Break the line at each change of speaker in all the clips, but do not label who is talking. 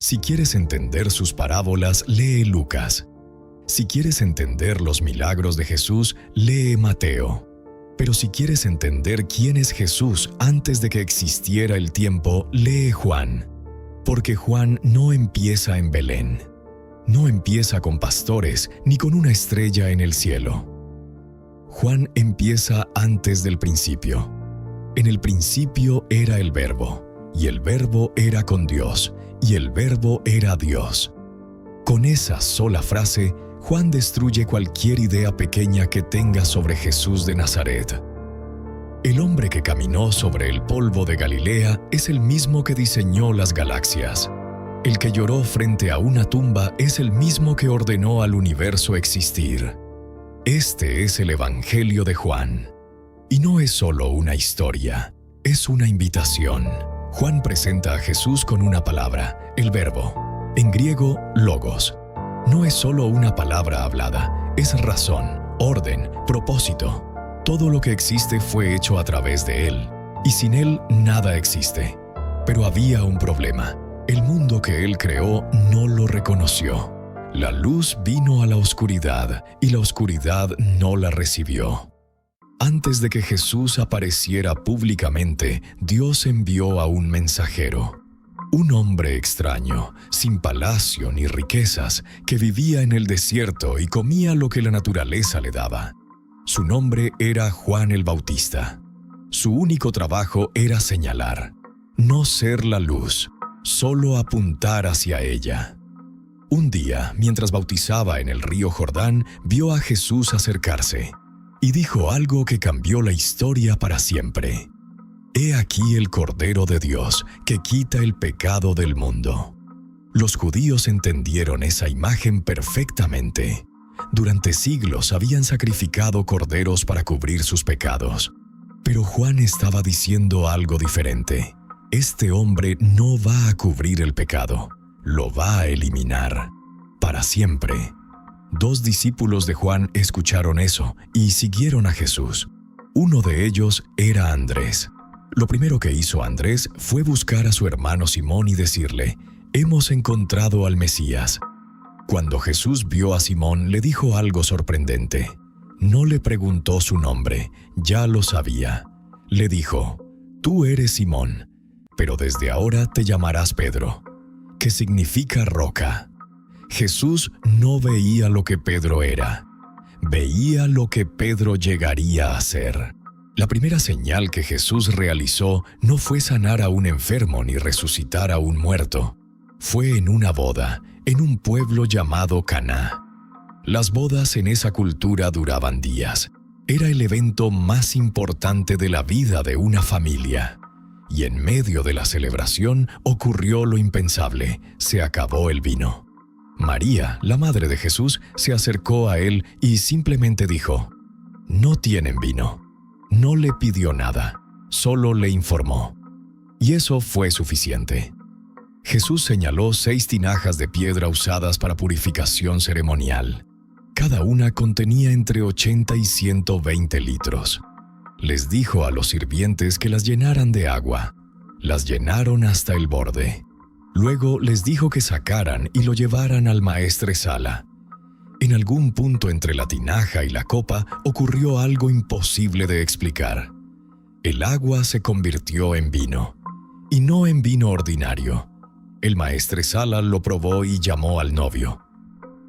Si quieres entender sus parábolas, lee Lucas. Si quieres entender los milagros de Jesús, lee Mateo. Pero si quieres entender quién es Jesús antes de que existiera el tiempo, lee Juan. Porque Juan no empieza en Belén. No empieza con pastores ni con una estrella en el cielo. Juan empieza antes del principio. En el principio era el Verbo, y el Verbo era con Dios, y el Verbo era Dios. Con esa sola frase, Juan destruye cualquier idea pequeña que tengas sobre Jesús de Nazaret. El hombre que caminó sobre el polvo de Galilea es el mismo que diseñó las galaxias. El que lloró frente a una tumba es el mismo que ordenó al universo existir. Este es el Evangelio de Juan. Y no es solo una historia, es una invitación. Juan presenta a Jesús con una palabra, el Verbo. En griego, logos. No es solo una palabra hablada, es razón, orden, propósito. Todo lo que existe fue hecho a través de Él, y sin Él nada existe. Pero había un problema. El mundo que Él creó no lo reconoció. La luz vino a la oscuridad, y la oscuridad no la recibió. Antes de que Jesús apareciera públicamente, Dios envió a un mensajero. Un hombre extraño, sin palacio ni riquezas, que vivía en el desierto y comía lo que la naturaleza le daba. Su nombre era Juan el Bautista. Su único trabajo era señalar, no ser la luz, solo apuntar hacia ella. Un día, mientras bautizaba en el río Jordán, vio a Jesús acercarse y dijo algo que cambió la historia para siempre. He aquí el Cordero de Dios que quita el pecado del mundo. Los judíos entendieron esa imagen perfectamente. Durante siglos habían sacrificado corderos para cubrir sus pecados. Pero Juan estaba diciendo algo diferente. Este hombre no va a cubrir el pecado, lo va a eliminar para siempre. 2 discípulos de Juan escucharon eso y siguieron a Jesús. Uno de ellos era Andrés. Lo primero que hizo Andrés fue buscar a su hermano Simón y decirle, «Hemos encontrado al Mesías». Cuando Jesús vio a Simón, le dijo algo sorprendente. No le preguntó su nombre, ya lo sabía. Le dijo, «Tú eres Simón, pero desde ahora te llamarás Pedro», que significa roca. Jesús no veía lo que Pedro era, veía lo que Pedro llegaría a ser. La primera señal que Jesús realizó no fue sanar a un enfermo ni resucitar a un muerto. Fue en una boda, en un pueblo llamado Caná. Las bodas en esa cultura duraban días. Era el evento más importante de la vida de una familia. Y en medio de la celebración ocurrió lo impensable, se acabó el vino. María, la madre de Jesús, se acercó a él y simplemente dijo, «No tienen vino». No le pidió nada, solo le informó. Y eso fue suficiente. Jesús señaló 6 tinajas de piedra usadas para purificación ceremonial. Cada una contenía entre 80 y 120 litros. Les dijo a los sirvientes que las llenaran de agua. Las llenaron hasta el borde. Luego les dijo que sacaran y lo llevaran al maestresala. En algún punto entre la tinaja y la copa ocurrió algo imposible de explicar. El agua se convirtió en vino, y no en vino ordinario. El maestresala lo probó y llamó al novio.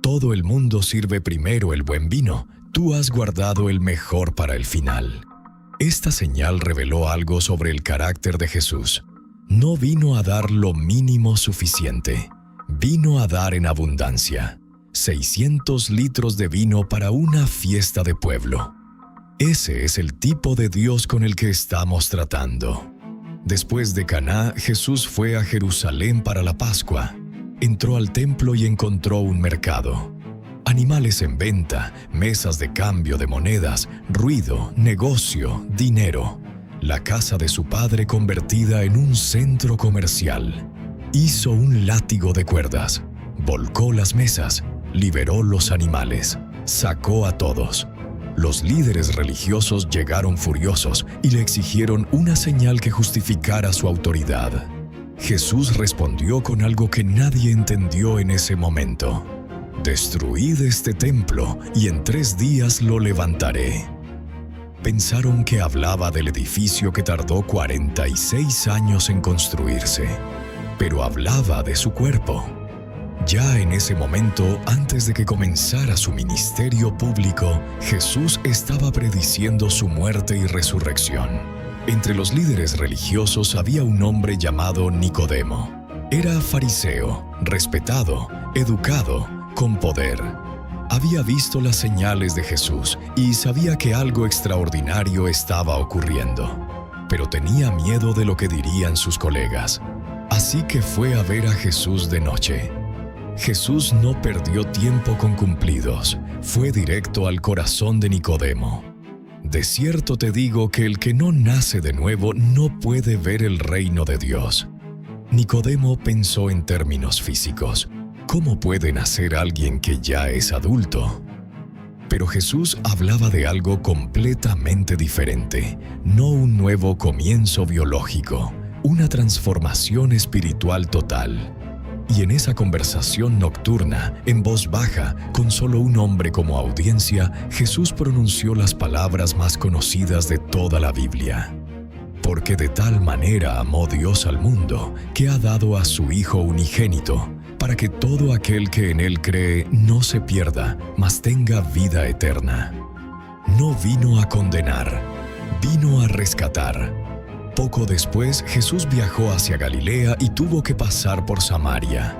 Todo el mundo sirve primero el buen vino, tú has guardado el mejor para el final. Esta señal reveló algo sobre el carácter de Jesús. No vino a dar lo mínimo suficiente, vino a dar en abundancia. 600 litros de vino para una fiesta de pueblo. Ese es el tipo de Dios con el que estamos tratando. Después de Caná, Jesús fue a Jerusalén para la Pascua. Entró al templo y encontró un mercado. Animales en venta, mesas de cambio de monedas, ruido, negocio, dinero. La casa de su padre convertida en un centro comercial. Hizo un látigo de cuerdas, volcó las mesas, liberó los animales, sacó a todos. Los líderes religiosos llegaron furiosos y le exigieron una señal que justificara su autoridad. Jesús respondió con algo que nadie entendió en ese momento. «Destruid este templo y en 3 días lo levantaré». Pensaron que hablaba del edificio que tardó 46 años en construirse, pero hablaba de su cuerpo. Ya en ese momento, antes de que comenzara su ministerio público, Jesús estaba prediciendo su muerte y resurrección. Entre los líderes religiosos había un hombre llamado Nicodemo. Era fariseo, respetado, educado, con poder. Había visto las señales de Jesús y sabía que algo extraordinario estaba ocurriendo, pero tenía miedo de lo que dirían sus colegas. Así que fue a ver a Jesús de noche. Jesús no perdió tiempo con cumplidos, fue directo al corazón de Nicodemo. «De cierto te digo que el que no nace de nuevo no puede ver el reino de Dios». Nicodemo pensó en términos físicos. ¿Cómo puede nacer alguien que ya es adulto? Pero Jesús hablaba de algo completamente diferente, no un nuevo comienzo biológico, una transformación espiritual total. Y en esa conversación nocturna, en voz baja, con solo un hombre como audiencia, Jesús pronunció las palabras más conocidas de toda la Biblia. Porque de tal manera amó Dios al mundo, que ha dado a su Hijo unigénito, para que todo aquel que en Él cree no se pierda, mas tenga vida eterna. No vino a condenar, vino a rescatar. Poco después, Jesús viajó hacia Galilea y tuvo que pasar por Samaria.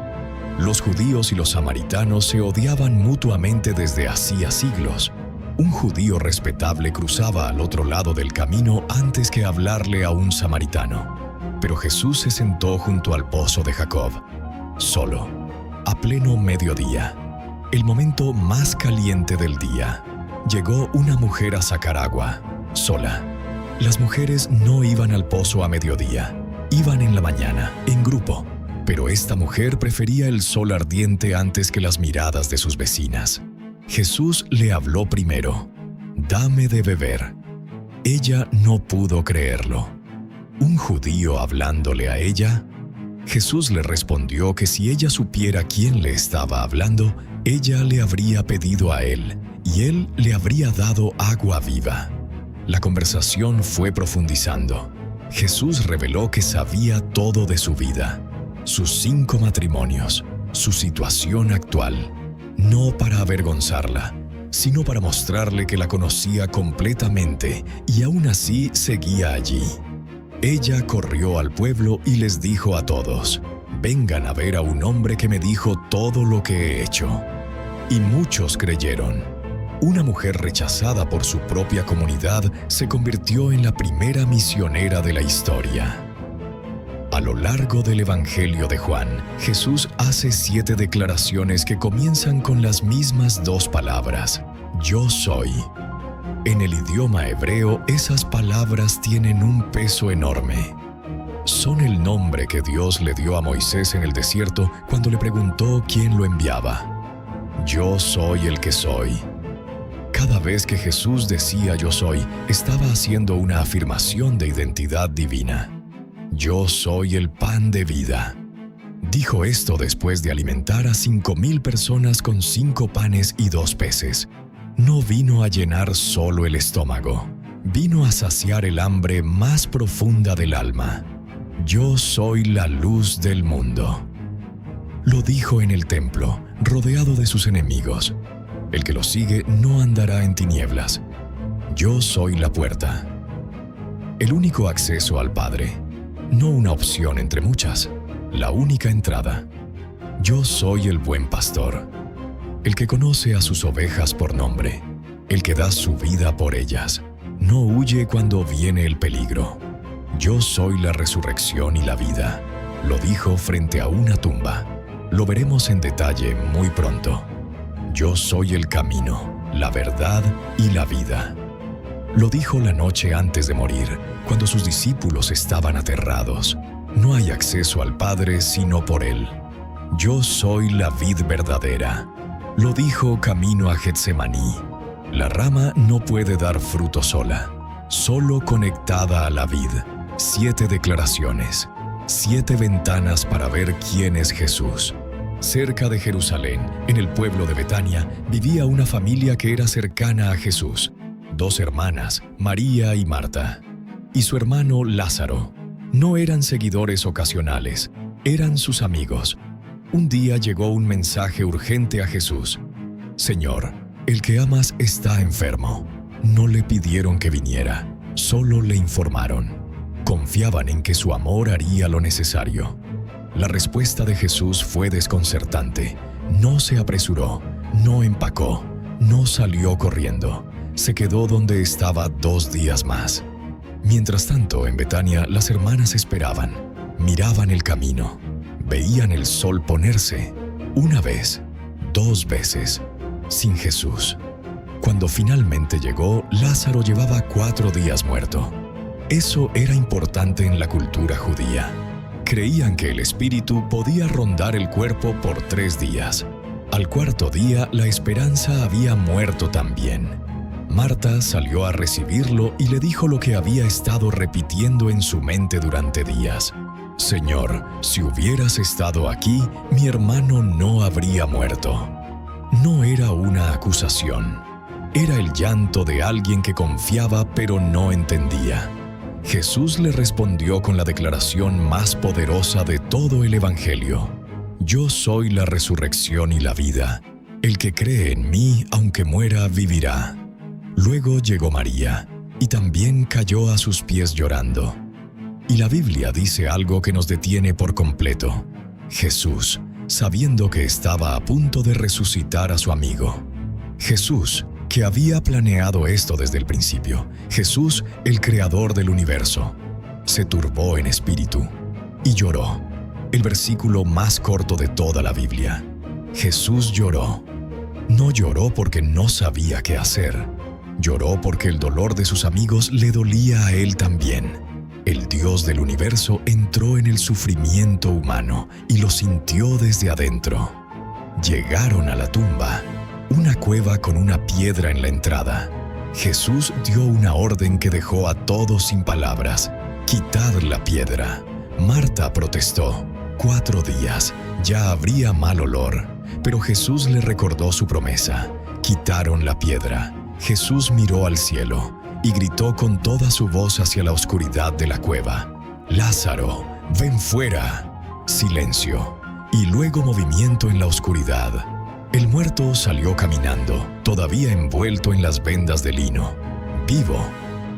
Los judíos y los samaritanos se odiaban mutuamente desde hacía siglos. Un judío respetable cruzaba al otro lado del camino antes que hablarle a un samaritano. Pero Jesús se sentó junto al pozo de Jacob, solo, a pleno mediodía, el momento más caliente del día. Llegó una mujer a sacar agua, sola. Las mujeres no iban al pozo a mediodía, iban en la mañana, en grupo, pero esta mujer prefería el sol ardiente antes que las miradas de sus vecinas. Jesús le habló primero, «Dame de beber». Ella no pudo creerlo. ¿Un judío hablándole a ella? Jesús le respondió que si ella supiera quién le estaba hablando, ella le habría pedido a él, y él le habría dado agua viva. La conversación fue profundizando. Jesús reveló que sabía todo de su vida, sus 5 matrimonios, su situación actual, no para avergonzarla, sino para mostrarle que la conocía completamente y aún así seguía allí. Ella corrió al pueblo y les dijo a todos, «Vengan a ver a un hombre que me dijo todo lo que he hecho». Y muchos creyeron. Una mujer rechazada por su propia comunidad se convirtió en la primera misionera de la historia. A lo largo del Evangelio de Juan, Jesús hace 7 declaraciones que comienzan con las mismas 2 palabras, «Yo soy». En el idioma hebreo, esas palabras tienen un peso enorme. Son el nombre que Dios le dio a Moisés en el desierto cuando le preguntó quién lo enviaba. «Yo soy el que soy». Cada vez que Jesús decía «yo soy», estaba haciendo una afirmación de identidad divina. «Yo soy el pan de vida». Dijo esto después de alimentar a 5,000 personas con 5 panes y 2 peces. No vino a llenar solo el estómago, vino a saciar el hambre más profunda del alma. «Yo soy la luz del mundo». Lo dijo en el templo, rodeado de sus enemigos. El que lo sigue no andará en tinieblas. «Yo soy la puerta». El único acceso al Padre, no una opción entre muchas, la única entrada. «Yo soy el buen pastor». El que conoce a sus ovejas por nombre, el que da su vida por ellas, no huye cuando viene el peligro. «Yo soy la resurrección y la vida», lo dijo frente a una tumba. Lo veremos en detalle muy pronto. «Yo soy el camino, la verdad y la vida». Lo dijo la noche antes de morir, cuando sus discípulos estaban aterrados. No hay acceso al Padre sino por Él. «Yo soy la vid verdadera». Lo dijo camino a Getsemaní. La rama no puede dar fruto sola, solo conectada a la vid. 7 declaraciones. 7 ventanas para ver quién es Jesús. Cerca de Jerusalén, en el pueblo de Betania, vivía una familia que era cercana a Jesús. 2 hermanas, María y Marta, y su hermano Lázaro. No eran seguidores ocasionales, eran sus amigos. Un día llegó un mensaje urgente a Jesús. «Señor, el que amas está enfermo». No le pidieron que viniera, solo le informaron. Confiaban en que su amor haría lo necesario. La respuesta de Jesús fue desconcertante. No se apresuró, no empacó, no salió corriendo. Se quedó donde estaba 2 días más. Mientras tanto, en Betania, las hermanas esperaban. Miraban el camino. Veían el sol ponerse. 1 vez, 2 veces, sin Jesús. Cuando finalmente llegó, Lázaro llevaba 4 días muerto. Eso era importante en la cultura judía. Creían que el espíritu podía rondar el cuerpo por 3 días. Al 4.º día, la esperanza había muerto también. Marta salió a recibirlo y le dijo lo que había estado repitiendo en su mente durante días. «Señor, si hubieras estado aquí, mi hermano no habría muerto». No era una acusación. Era el llanto de alguien que confiaba pero no entendía. Jesús le respondió con la declaración más poderosa de todo el Evangelio. «Yo soy la resurrección y la vida. El que cree en mí, aunque muera, vivirá». Luego llegó María, y también cayó a sus pies llorando. Y la Biblia dice algo que nos detiene por completo. Jesús, sabiendo que estaba a punto de resucitar a su amigo. Jesús, que había planeado esto desde el principio. Jesús, el creador del universo. Se turbó en espíritu y lloró. El versículo más corto de toda la Biblia. Jesús lloró. No lloró porque no sabía qué hacer. Lloró porque el dolor de sus amigos le dolía a él también. El Dios del universo entró en el sufrimiento humano y lo sintió desde adentro. Llegaron a la tumba, una cueva con una piedra en la entrada. Jesús dio una orden que dejó a todos sin palabras. «Quitad la piedra». Marta protestó. 4 días, ya habría mal olor. Pero Jesús le recordó su promesa. Quitaron la piedra. Jesús miró al cielo y gritó con toda su voz hacia la oscuridad de la cueva. «Lázaro, ven fuera». Silencio, y luego movimiento en la oscuridad. El muerto salió caminando, todavía envuelto en las vendas de lino. Vivo.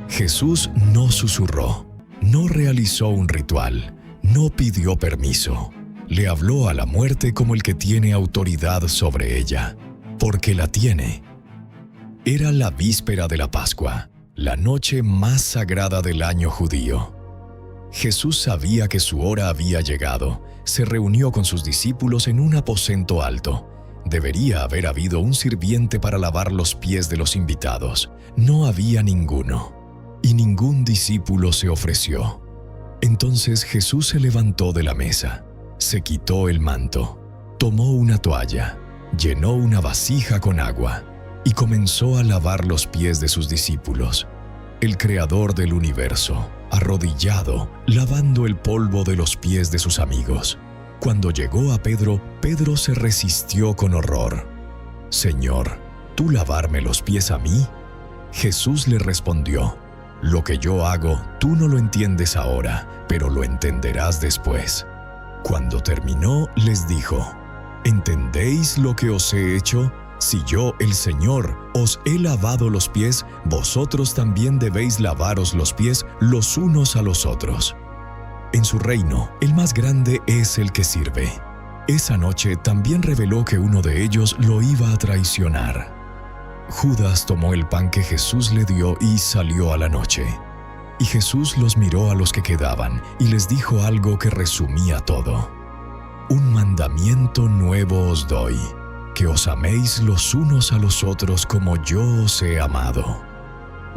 Jesús no susurró, no realizó un ritual, no pidió permiso. Le habló a la muerte como el que tiene autoridad sobre ella, porque la tiene. Era la víspera de la Pascua, la noche más sagrada del año judío. Jesús sabía que su hora había llegado. Se reunió con sus discípulos en un aposento alto. Debería haber habido un sirviente para lavar los pies de los invitados. No había ninguno, y ningún discípulo se ofreció. Entonces Jesús se levantó de la mesa, se quitó el manto, tomó una toalla, llenó una vasija con agua y comenzó a lavar los pies de sus discípulos. El creador del universo, arrodillado, lavando el polvo de los pies de sus amigos. Cuando llegó a Pedro, Pedro se resistió con horror. «Señor, ¿tú lavarme los pies a mí?» Jesús le respondió: «Lo que yo hago, tú no lo entiendes ahora, pero lo entenderás después». Cuando terminó, les dijo: «¿Entendéis lo que os he hecho? Si yo, el Señor, os he lavado los pies, vosotros también debéis lavaros los pies los unos a los otros». En su reino, el más grande es el que sirve. Esa noche también reveló que uno de ellos lo iba a traicionar. Judas tomó el pan que Jesús le dio y salió a la noche. Y Jesús los miró a los que quedaban y les dijo algo que resumía todo. «Un mandamiento nuevo os doy, que os améis los unos a los otros como yo os he amado».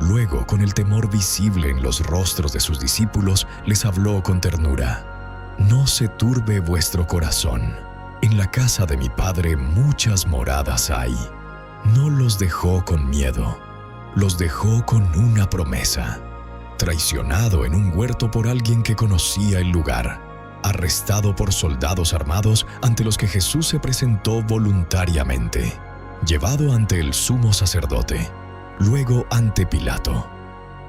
Luego, con el temor visible en los rostros de sus discípulos, les habló con ternura. «No se turbe vuestro corazón. En la casa de mi Padre muchas moradas hay». No los dejó con miedo, los dejó con una promesa. Traicionado en un huerto por alguien que conocía el lugar, arrestado por soldados armados ante los que Jesús se presentó voluntariamente, llevado ante el sumo sacerdote, luego ante Pilato.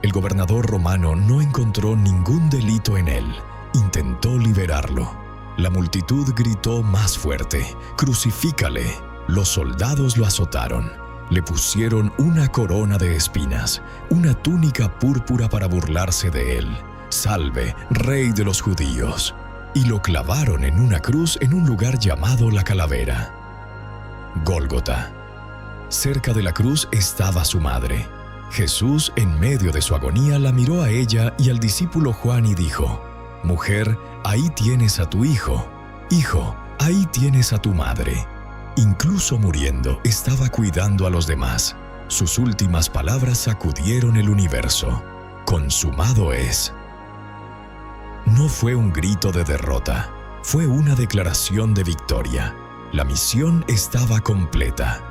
El gobernador romano no encontró ningún delito en él. Intentó liberarlo. La multitud gritó más fuerte: «¡Crucifícale!». Los soldados lo azotaron. Le pusieron una corona de espinas, una túnica púrpura para burlarse de él. «¡Salve, Rey de los judíos!». Y lo clavaron en una cruz en un lugar llamado La Calavera. Gólgota. Cerca de la cruz estaba su madre. Jesús, en medio de su agonía, la miró a ella y al discípulo Juan y dijo: «Mujer, ahí tienes a tu hijo. Hijo, ahí tienes a tu madre». Incluso muriendo, estaba cuidando a los demás. Sus últimas palabras sacudieron el universo: «Consumado es». No fue un grito de derrota, fue una declaración de victoria. La misión estaba completa.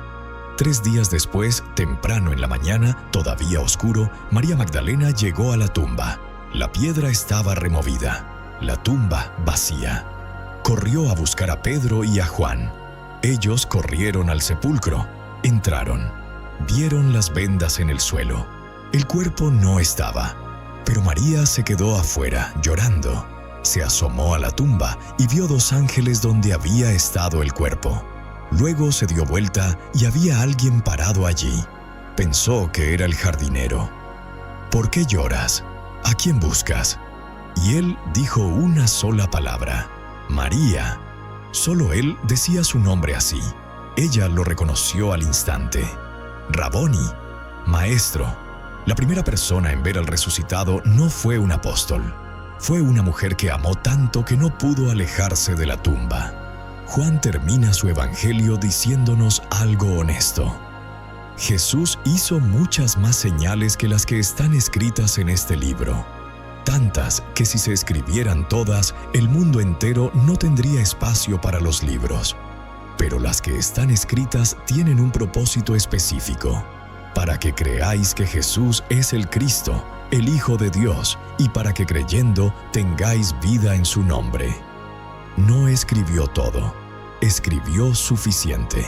3 días después, temprano en la mañana, todavía oscuro, María Magdalena llegó a la tumba. La piedra estaba removida, la tumba vacía. Corrió a buscar a Pedro y a Juan. Ellos corrieron al sepulcro, entraron, vieron las vendas en el suelo. El cuerpo no estaba, pero María se quedó afuera, llorando. Se asomó a la tumba y vio 2 ángeles donde había estado el cuerpo. Luego se dio vuelta y había alguien parado allí. Pensó que era el jardinero. «¿Por qué lloras? ¿A quién buscas?». Y él dijo una sola palabra: «María». Solo él decía su nombre así. Ella lo reconoció al instante. «Raboni», maestro. La primera persona en ver al resucitado no fue un apóstol. Fue una mujer que amó tanto que no pudo alejarse de la tumba. Juan termina su evangelio diciéndonos algo honesto. Jesús hizo muchas más señales que las que están escritas en este libro. Tantas que si se escribieran todas, el mundo entero no tendría espacio para los libros. Pero las que están escritas tienen un propósito específico: para que creáis que Jesús es el Cristo, el Hijo de Dios, y para que creyendo tengáis vida en su nombre. No escribió todo, escribió suficiente.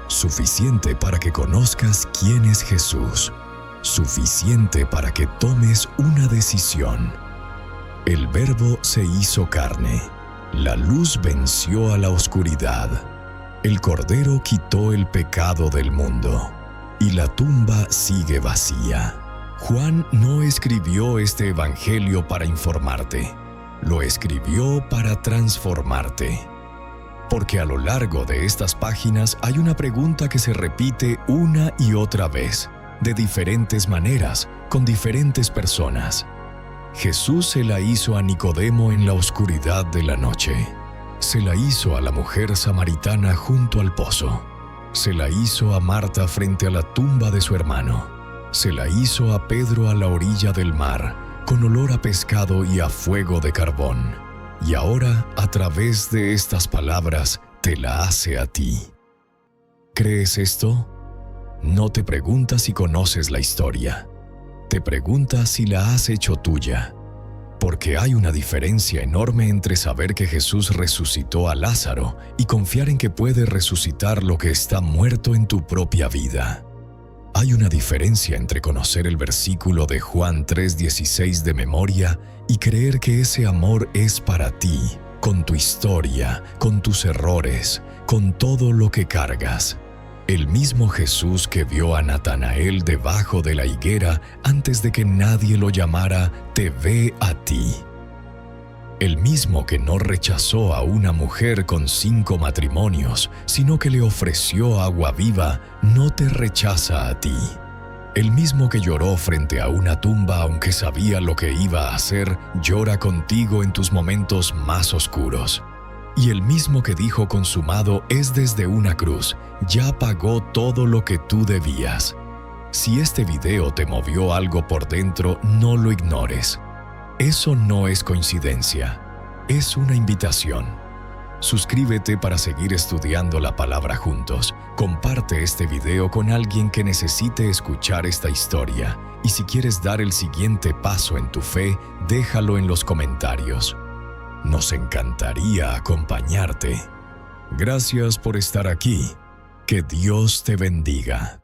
Suficiente para que conozcas quién es Jesús. Suficiente para que tomes una decisión. El Verbo se hizo carne. La luz venció a la oscuridad. El Cordero quitó el pecado del mundo. Y la tumba sigue vacía. Juan no escribió este evangelio para informarte. Lo escribió para transformarte. Porque a lo largo de estas páginas hay una pregunta que se repite una y otra vez, de diferentes maneras, con diferentes personas. Jesús se la hizo a Nicodemo en la oscuridad de la noche. Se la hizo a la mujer samaritana junto al pozo. Se la hizo a Marta frente a la tumba de su hermano. Se la hizo a Pedro a la orilla del mar, con olor a pescado y a fuego de carbón. Y ahora, a través de estas palabras, te la hace a ti. ¿Crees esto? No te pregunta si conoces la historia. Te pregunta si la has hecho tuya. Porque hay una diferencia enorme entre saber que Jesús resucitó a Lázaro y confiar en que puede resucitar lo que está muerto en tu propia vida. Hay una diferencia entre conocer el versículo de Juan 3:16 de memoria y creer que ese amor es para ti, con tu historia, con tus errores, con todo lo que cargas. El mismo Jesús que vio a Natanael debajo de la higuera antes de que nadie lo llamara, te ve a ti. El mismo que no rechazó a una mujer con 5 matrimonios, sino que le ofreció agua viva, no te rechaza a ti. El mismo que lloró frente a una tumba aunque sabía lo que iba a hacer, llora contigo en tus momentos más oscuros. Y el mismo que dijo consumado es desde una cruz, ya pagó todo lo que tú debías. Si este video te movió algo por dentro, no lo ignores. Eso no es coincidencia, es una invitación. Suscríbete para seguir estudiando la palabra juntos. Comparte este video con alguien que necesite escuchar esta historia. Y si quieres dar el siguiente paso en tu fe, déjalo en los comentarios. Nos encantaría acompañarte. Gracias por estar aquí. Que Dios te bendiga.